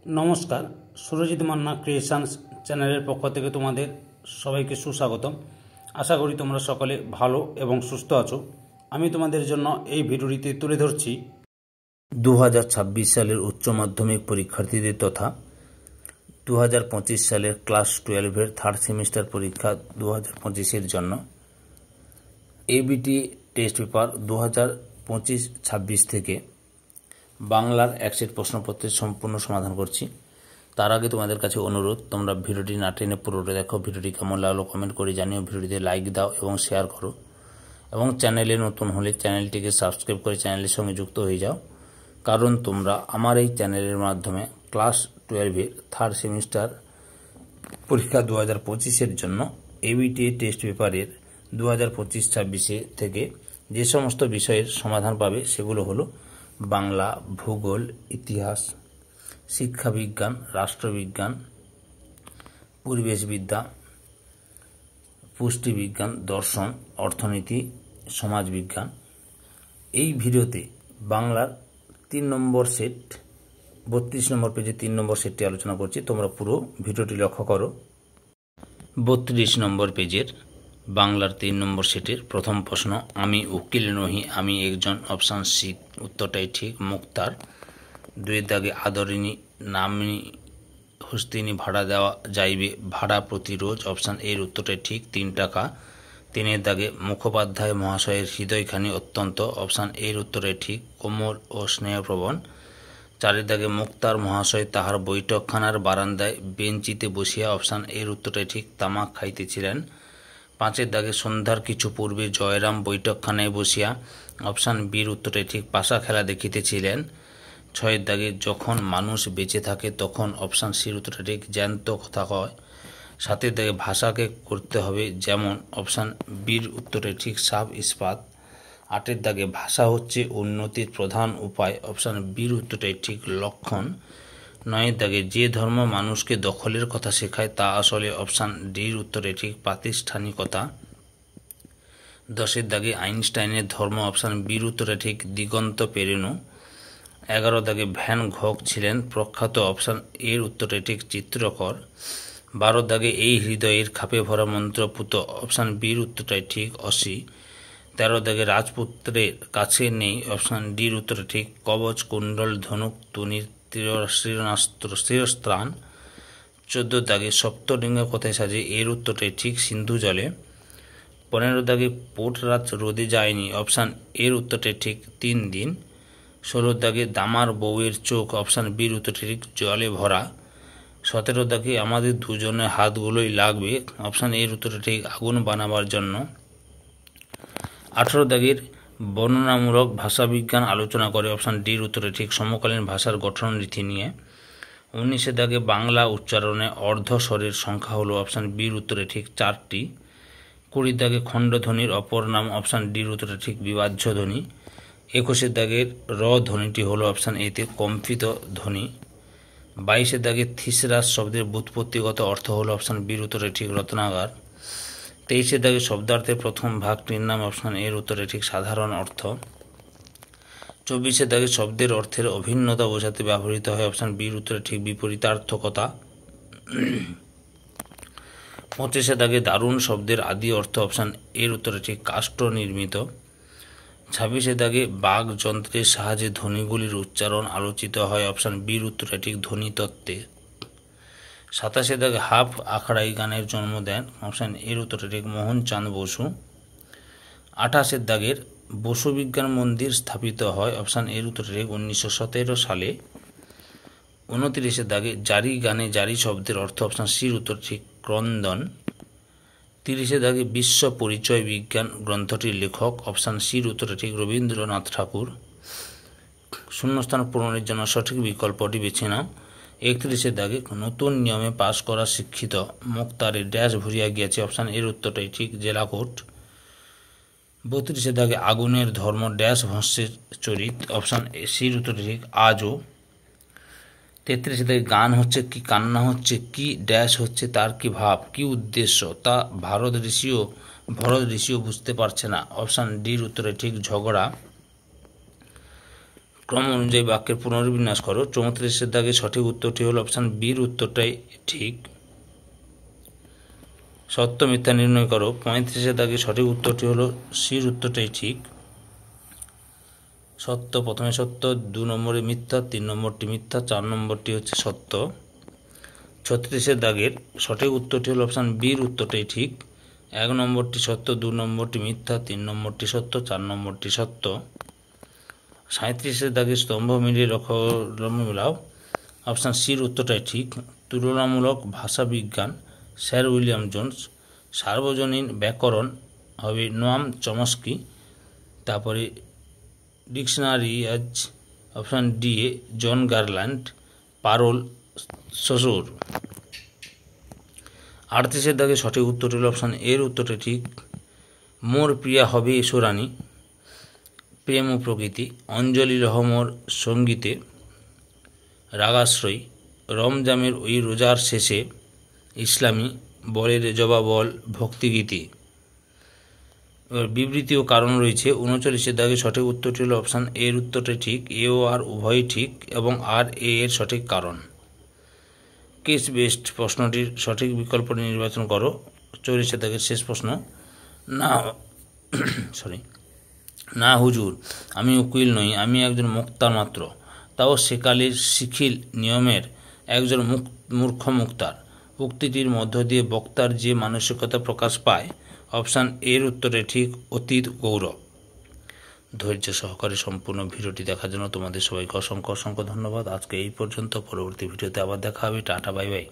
নমস্কার, সুরজিৎ মান্না ক্রিয়েশনস চ্যানেলের পক্ষ থেকে তোমাদের সবাইকে সুস্বাগতম। আশা করি তোমরা সকলে ভালো এবং সুস্থ আছো। আমি তোমাদের জন্য এই ভিডিওটিতে তুলে ধরছি 2026 সালের উচ্চ মাধ্যমিক পরীক্ষার্থীদের তথা 2025 সালের ক্লাস 12-এর থার্ড সেমিস্টার পরীক্ষা 2025-এর জন্য এবিটি টেস্ট পেপার 2025-26 থেকে বাংলার এক সেট প্রশ্নপত্রের সম্পূর্ণ সমাধান করছি। তার আগে তোমাদের কাছে অনুরোধ, তোমরা ভিডিওটি না টেনে পুরোটা দেখো। ভিডিওটি কেমন লাগলো কমেন্ট করে জানিও, ভিডিওটিতে লাইক দাও এবং শেয়ার করো, এবং চ্যানেলে নতুন হলে চ্যানেলটিকে সাবস্ক্রাইব করে চ্যানেলের সঙ্গে যুক্ত হয়ে যাও, কারণ তোমরা আমার এই চ্যানেলের মাধ্যমে ক্লাস 12-এর থার্ড সেমিস্টার পরীক্ষা 2025-এর জন্য এবিটি টেস্ট পেপারের 2025-26 থেকে যে সমস্ত বিষয়ের সমাধান পাবে সেগুলো হলো বাংলা, ভূগোল, ইতিহাস, শিক্ষাবিজ্ঞান, রাষ্ট্রবিজ্ঞান, পরিবেশবিদ্যা, পুষ্টিবিজ্ঞান, দর্শন, অর্থনীতি, সমাজবিজ্ঞান। এই ভিডিওতে বাংলার 3 নম্বর সেট 32 নম্বর পেজে 3 নম্বর সেটটি আলোচনা করছি। তোমরা পুরো ভিডিওটি লক্ষ্য করো। 32 নম্বর পেজের বাংলার 3 নম্বর সেটের প্রথম প্রশ্ন, আমি উকিল নহি, আমি একজন। অপশান সি উত্তরটাই ঠিক, মুক্তার। 2 দাগে আদরিণী নামিনী হস্তিনী ভাড়া দেওয়া যাইবে, ভাড়া প্রতি রোজ। অপশান এর উত্তরটাই ঠিক, 3 টাকা। 3 দাগে মুখোপাধ্যায় মহাশয়ের হৃদয়খানি অত্যন্ত। অপশান এর উত্তরটাই ঠিক, কোমল ও স্নেহপ্রবণ। 4 দাগে মুক্তার মহাশয় তাহার বৈঠকখানার বারান্দায় বেঞ্চিতে বসিয়া। অপশান এর উত্তরটাই ঠিক, তামাক খাইতেছিলেন। 5 দাগে সন্ধ্যার কিছু পূর্বে জয়রাম বৈঠকখানায় বসিয়া। অপশান বির উত্তরটাই ঠিক, পাশা খেলা দেখিতেছিলেন। 6 দাগে যখন মানুষ বেঁচে থাকে তখন। অপশান সির উত্তরটা ঠিক, জ্যান্ত কথা কয়। 7 দাগে ভাষাকে করতে হবে যেমন। অপশান বির উত্তরটাই ঠিক, সাব ইস্পাত। 8 দাগে ভাষা হচ্ছে উন্নতির প্রধান উপায়। অপশান বির উত্তরটাই ঠিক, লক্ষণ। 9 দাগে যে ধর্ম মানুষকে দখলের কথা শেখায় তা আসলে। অপশান ডির উত্তরে ঠিক, প্রাতিষ্ঠানিকতা। 10 দাগে আইনস্টাইনের ধর্ম। অপশান বির উত্তরে ঠিক, দিগন্ত পেরেনো। 11 দাগে ভ্যান গঘ ছিলেন প্রখ্যাত। অপশান এর উত্তরে ঠিক, চিত্রকর। 12 দাগে এই হৃদয়ের খাপে ভরা মন্ত্রপুত। অপশান বির উত্তরটাই ঠিক, অসি। 13 দাগে রাজপুত্রের কাছে নেই। অপশান ডির উত্তরে ঠিক, কবচ, কুণ্ডল, ধনুক, তুনির, শিরস্ত্রাণ। 14 দাগে সপ্তলিঙ্গ কোথায় সাজে। এর উত্তরটাই ঠিক, সিন্ধু জলে। 15 দাগে পোটরাজ রোদে যায়নি। অপশান এর উত্তরটাই ঠিক, 3 দিন। 16 দাগে দামার বউয়ের চোখ। অপশান বির উত্তরটাই ঠিক, জলে ভরা। 17 দাগে আমাদের দুজনের হাতগুলোই লাগবে। অপশান এর উত্তরটা ঠিক, আগুন বানাবার জন্য। 18 দাগের বর্ণনামূলক ভাষাবিজ্ঞান আলোচনা করে। অপশান ডির উত্তরে ঠিক, সমকালীন ভাষার গঠন রীতি নিয়ে। 19 দাগে বাংলা উচ্চারণে অর্ধস্বরের সংখ্যা হলো। অপশান বির উত্তরে ঠিক, 4টি। 20 দাগে খণ্ডধ্বনির অপর নাম। অপশান ডির উত্তরে ঠিক, বিভাজ্য ধ্বনি। 21 দাগের র ধ্বনিটি হলো। অপশান এতে কম্পিত ধ্বনি। 22 দাগে থিসরাস শব্দের ব্যুৎপত্তিগত অর্থ হলো। অপশান বির উত্তরে ঠিক, রত্নাগার। 23 দাগে শব্দার্থের প্রথম ভাগটির নাম। অপশান এর উত্তরে ঠিক, সাধারণ অর্থ। 24 দাগে শব্দের অর্থের অভিন্নতা বোঝাতে ব্যবহৃত হয়। অপশান বির উত্তরে ঠিক, বিপরীতার্থকতা। 25 দাগে দারুণ শব্দের আদি অর্থ। অপশান এর উত্তরে ঠিক, কাষ্ঠ নির্মিত। 26 দাগে বাক যন্ত্রের সাহায্যে ধ্বনিগুলির উচ্চারণ আলোচিত হয়। অপশান বির উত্তরে ঠিক, ধ্বনিতত্ত্বে। 27 দাগে হাফ আখড়াই গানের জন্ম দেন। অপশান এর উত্তরে ঠিক, মোহনচাঁদ বসু। 28 দাগের বসু বিজ্ঞান মন্দির স্থাপিত হয়। অপশান এর উত্তরে ঠিক, 1917 সালে। 29 দাগে জারি গানে জারি শব্দের অর্থ। অপশান সির উত্তর ঠিক, ক্রন্দন। 30 দাগে বিশ্ব পরিচয় বিজ্ঞান গ্রন্থটির লেখক। অপশান সির উত্তরে ঠিক, রবীন্দ্রনাথ ঠাকুর। শূন্যস্থান পূরণের জন্য সঠিক বিকল্পটি বেছে নাও। 31 দাগে নতুন নিয়মে পাশ করা শিক্ষিত মুক্তারে ড্যাশ ভরিয়া গিয়াছে। অপশান এর উত্তরটাই ঠিক, জেলাকোট। 32 দাগে আগুনের ধর্ম ড্যাশ ভস্যের চরিত। অপশান সির উত্তরটি ঠিক, আজও। 33 দাগে গান হচ্ছে কি, কান্না হচ্ছে কি, ড্যাশ হচ্ছে তার কি ভাব, কি উদ্দেশ্য, তা ভরত ঋষিও বুঝতে পারছে না। অপশান ডির উত্তরে ঠিক, ঝগড়া। ক্রম অনুযায়ী বাক্যের পুনর্বিন্যাস করো। 34-এর দাগে সঠিক উত্তরটি হলো অপশান বির উত্তরটাই ঠিক। সত্য মিথ্যা নির্ণয় করো। 35-এর দাগে সঠিক উত্তরটি হলো সির উত্তরটাই ঠিক। সত্য, প্রথমে সত্য, 2 নম্বরে মিথ্যা, 3 নম্বরটি মিথ্যা, 4 নম্বরটি হচ্ছে সত্য। 36-এর দাগের সঠিক উত্তরটি হলো অপশান বির উত্তরটাই ঠিক। 1 নম্বরটি সত্য, 2 নম্বরটি মিথ্যা, 3 নম্বরটি সত্য, 4 নম্বরটি সত্য। 37-এর দাগের স্তম্ভ মিলিয়ে লম্ব মেলাও, অপশান সির উত্তরটাই ঠিক। তুলনামূলক ভাষা বিজ্ঞান, স্যার উইলিয়াম জোন্স। সার্বজনীন ব্যাকরণ হবে নোয়াম চমস্কি। তারপরে ডিকশনারি আজ অপশান ডি এ জন গারল্যান্ড। পারোল শ্বশুর। 38-এর দাগে সঠিক উত্তরটি হল অপশান এর উত্তরটি ঠিক। মোর প্রিয়া হবে ঈশ্বরানী, প্রেম ও প্রকৃতি। অঞ্জলি রহমর সঙ্গীতে, রাগাশ্রয়ী। রমজামের ওই রোজার শেষে, ইসলামী। বলের জবাবল, ভক্তিগীতি। এবার বিবৃতি ও কারণ রয়েছে। 39-এর দাগে সঠিক উত্তরটি হল অপশান এর উত্তরটি ঠিক। এ ও আর উভয়ই ঠিক এবং আর এ এর সঠিক কারণ। কেস বেসড প্রশ্নটির সঠিক বিকল্পটি নির্বাচন করো। 40-এর দাগের শেষ প্রশ্ন। না হুজুর, আমি উকিল নই, আমি একজন মুক্তার মাত্র, তাও সেকালের শিখিল নিয়মের একজন মূর্খ মুক্তার। উক্তিটির মধ্য দিয়ে বক্তার যে মানসিকতা প্রকাশ পায়, অপশান এর উত্তরে ঠিক অতীত গৌরব। ধৈর্য সহকারে সম্পূর্ণ ভিডিওটি দেখার জন্য তোমাদের সবাইকে অসংখ্য অসংখ্য ধন্যবাদ। আজকে এই পর্যন্ত। পরবর্তী ভিডিওতে আবার দেখা হবে। Tata, bye bye.